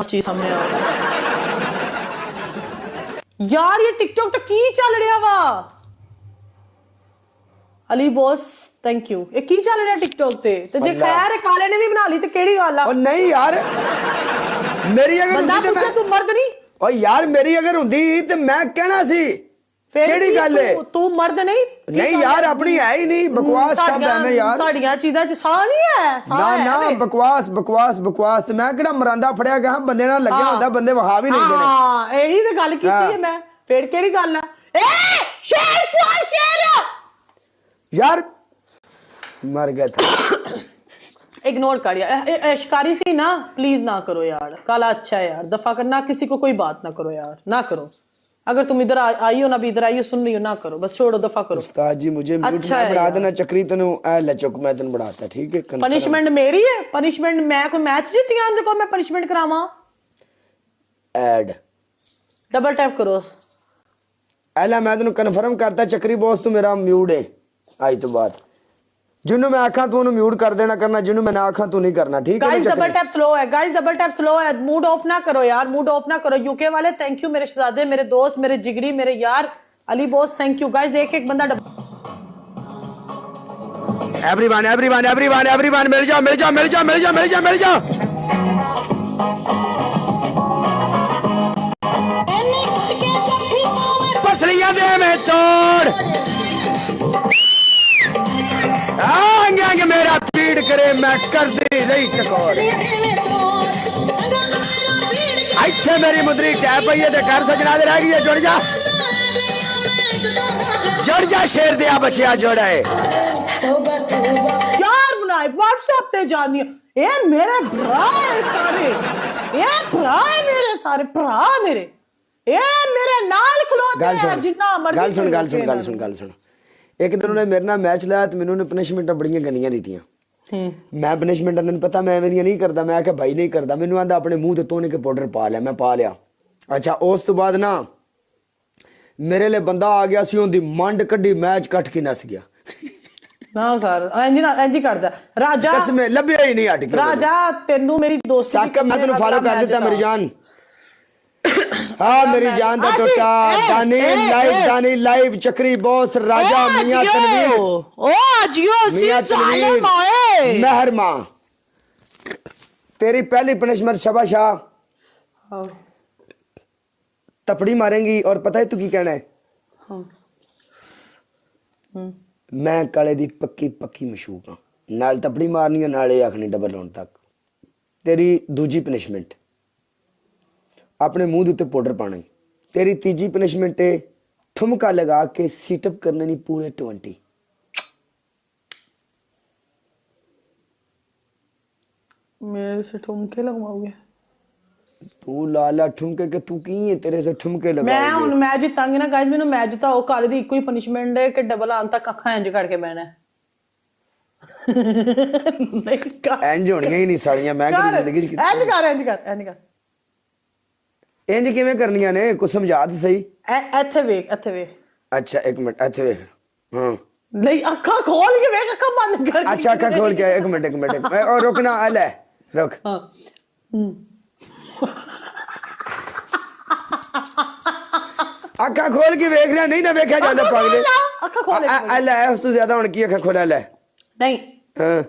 चीज सामने आ यार ये टिकटॉक तो की चल रहा वा अली बॉस थैंक यू ये की चल रहा टिकटॉक ते तो जे खैर काले ने भी बना ली तो केड़ी गल आ नहीं यार मेरी अगर बंदा पूछे तू मर्द नहीं और यार मेरी अगर हुंदी ते मैं कहना सी केड़ी गल है तू मर्द नहीं नहीं यार अपनी है ही नहीं बकवास सब है मैं यार साड़ियां चीज़ां च साह नहीं है ना ना बकवास बकवास बकवास ते मैं केड़ा मरांदा फड़िया गया बंदे नाल लग्या हुंदा बंदे वहा भी नहीं देने हां यही ते गल कीती है मैं फिर केड़ी गल है ए शेर कौन शेर यार मर गया था इग्नोर कर यार शिकारी सी ना प्लीज ना करो यार काला अच्छा है यार दफा करना किसी को कोई बात ना करो यार ना करो अगर तुम इधर आई हो ना भी इधर आई हो सुन रही हो ना करो बस छोड़ो दफा करो उस्ताद जी मुझे म्यूट में बढ़ा देना चक्री तनु ए ले चुक मैं तनु बढ़ाता ठीक है पनिशमेंट मेरी है पनिशमेंट मैं कोई मैच जीती आंदे को मैं पनिशमेंट करावा ऐड डबल टैप करो एला मैं तनु कन्फर्म करता चक्री बॉस तू मेरा म्यूट है आज तो बाद जिन्हों मैं आखा तू उन्हें म्यूट कर देना करना जिन्हों मैं ना आखा तू नहीं करना ठीक है गाइस डबल टैप स्लो है गाइस डबल टैप स्लो है मूड ऑफ ना करो यार मूड ऑफ ना करो यूके वाले थैंक यू मेरे शहजादे मेरे दोस्त मेरे जिगरी मेरे यार Ali boss thank you guys एक एक बंदा एवरीवन एवरीवन एवरीवन एवरीवन मिल जाओ मिल जाओ मिल जाओ मिल जाओ मिल जाओ मिल जाओ पसलियां दे में तोड़ आंगे आंगे मेरा पीड़ करे मैं कर दे रही टकोर अच्छे मेरी मुद्री टैप है ते घर सजना दे रह गई है जुड़ जा शेर दिया बचिया जोड़ा है यार बनाए व्हाट्सएप पे जान दिया ये मेरे भरा है सारे ये भरा है मेरे सारे भरा मेरे ये मेरे नाल खलोते हैं जितना मर्जी गल सुन गल सुन गल सुन गल सुन एक दिन उन्होंने मेरे नाल मैच लाया तो मैंने पनिशमेंट बड़ियां गंदियां दीतियां मैं पनिशमेंट तेन पता मैं मेरियां नहीं करदा मैं आख्या भाई नहीं करदा मैनू आंदा अपने मुंह ते धोने के पाउडर पा लिया मैं पा लिया अच्छा उस तो बाद ना मेरे लिए बंदा आ गया सी उनदी मंड कड्डी मैच कट के नस गया ना कर इंज करदा राजा कसम लभया ही नहीं हट के राजा तेनू मेरी दोस्ती साकब मैं तेनू फॉलो कर देता मेरी जान हाँ मेरी जान दा टोटा दानी लाइव चक्री बॉस राजा मियां तनवीर ओ जियो सी जालिम ओए मेहरमा तेरी पहली पनिशमेंट शाबाशाह तपड़ी मारेंगी और पता है तू की कहना है मैं काले दी पक्की पक्की मशूक हां नाल तपड़ी मारनी है नाले आखनी डबल राउंड तक तेरी दूजी पनिशमेंट अपने मुंह उत्ते पाउडर पाना तेरी तीजी पनिशमेंट है ठुमका लगा के सीटअप करने नहीं पूरे 20 मेरे से ठुमके लगवाओगे तू लाला ठुमके के तू की है तेरे से ठुमके लगा मैं हुन मैच जितांगी ना गाइस मेनू मैच जिताओ काले दी इको ही पनिशमेंट है कि डबल आन तक अखां इंज करके बैठना है इंज होणियां ही नहीं सालियां मैं कदी जिंदगी च इंज कर इंज किवें करनियां ने कुछ समझा ते सही ਇੱਥੇ ਵੇਖ अच्छा एक मिनट ਇੱਥੇ ਵੇਖ हां नहीं ਅੱਖਾਂ खोल के ਵੇਖ ਅੱਖਾਂ ਬੰਦ कर अच्छा अखा खोल के एक मिनट और रुकना ले रुक हां अखा खोल के वेख रहा नहीं ना वेखा जांदा पागले ਅੱਖਾਂ खोल ले उस तो ज्यादा हुन की अखा खोला ले नहीं हां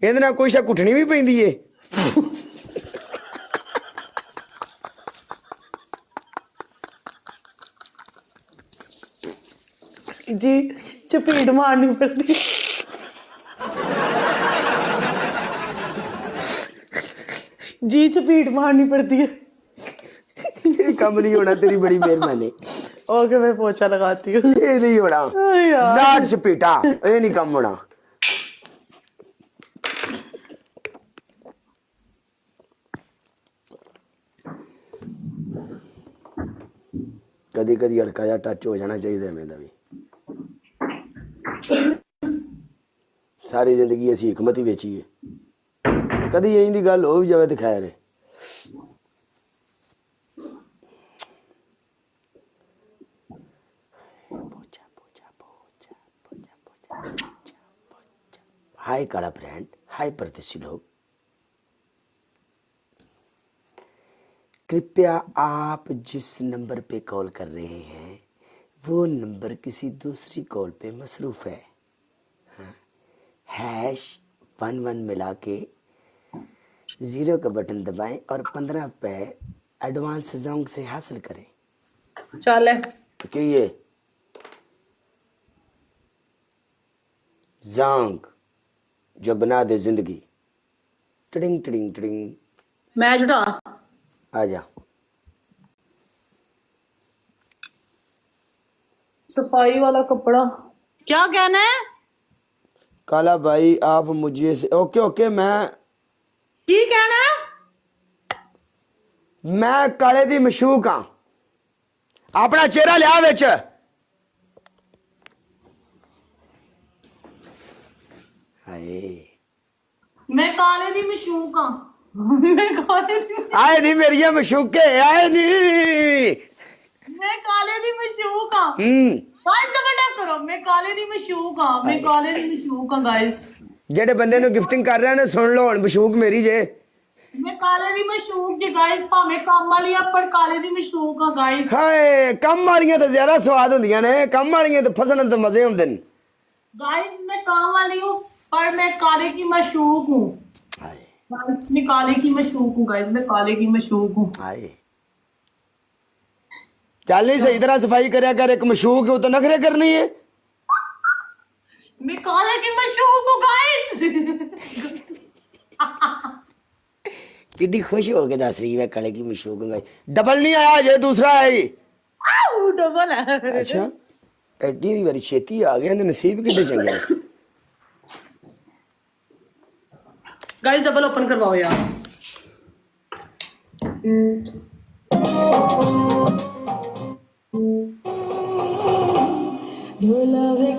ਇਹਦੇ ਨਾਲ ਕੋਈ ਸ਼ਾ ਕੁੱਟਣੀ ਵੀ ਪੈਂਦੀ ਏ जी चपेट मारनी पड़ती जी चपेट मारनी पड़ती है कम नहीं होना तेरी बड़ी मेहरबानी ओके मैं पोछा लगाती हूँ ये नहीं होना नाट चपेटा ये नहीं कम होना कदी कदी हल्का जा टच हो जाना चाहिए मेरा भी सारी जिंदगी असी हिकमत ही बेची है कदी यही दी गल हो भी जाए तो खैर है हाय काला ब्रांड, हाय परदेसी लोग, कृपया आप जिस नंबर पे कॉल कर रहे हैं वो नंबर किसी दूसरी कॉल पे मसरूफ है। #11 मिला के 0 का बटन दबाएं और 15 पे एडवांस जोंग से हासिल करें। चल है क्या ये जोंग जो बना दे जिंदगी। Tiding tiding tiding. मैच उठा। आ जा। सफाई वाला कपड़ा क्या कहना है? काला भाई आप मुझे से ओके ओके की कहना है? मैं काले दी मशूक हाँ। अपना चेहरा लिया विच। हाय मैं काले दी मशूक हां। मैं काले दी आए नहीं मेरिया मशूके आए नहीं। मैं काले दी मशूक हां। गाइस कमेंट करो मैं काले दी मशूक हां। मैं काले दी मशूक हां गाइस। जेडे बंदे नु गिफ्टिंग कर रहे हैं सुन लो हुण मशूक मेरी जे। मैं काले दी मशूक जे गाइस भाਵੇਂ ਕੰਮ ਵਾਲੀ ਆ ਪਰ ਕਾਲੇ ਦੀ ਮਸ਼ੂਕ ਆ गाइस। हाय कम वालियां तो ज्यादा स्वाद हुंदियां ने, कम वालियां तो फसन तो मजे हुंदे ने। गाइस मैं काम वाली हूं पर मैं काले की मशूक हूं। हाय गाइस मैं काले की मशूक हूं गाइस। मैं काले की मशूक हूं। हाय चल नहीं सही तरह सफाई करया कर। एक मशूक है वो तो नखरे करनी है। मैं काले की मशूक हूं गाइस। कितनी खुश हो के दस रही है काले की मशूक हूं। डबल नहीं आया जे दूसरा है। आउ डबल है। अच्छा एडी दी वारी छेती आ गया ने नसीब किड्डे चंगे ने। गाइस डबल ओपन करवाओ यार। बोला वे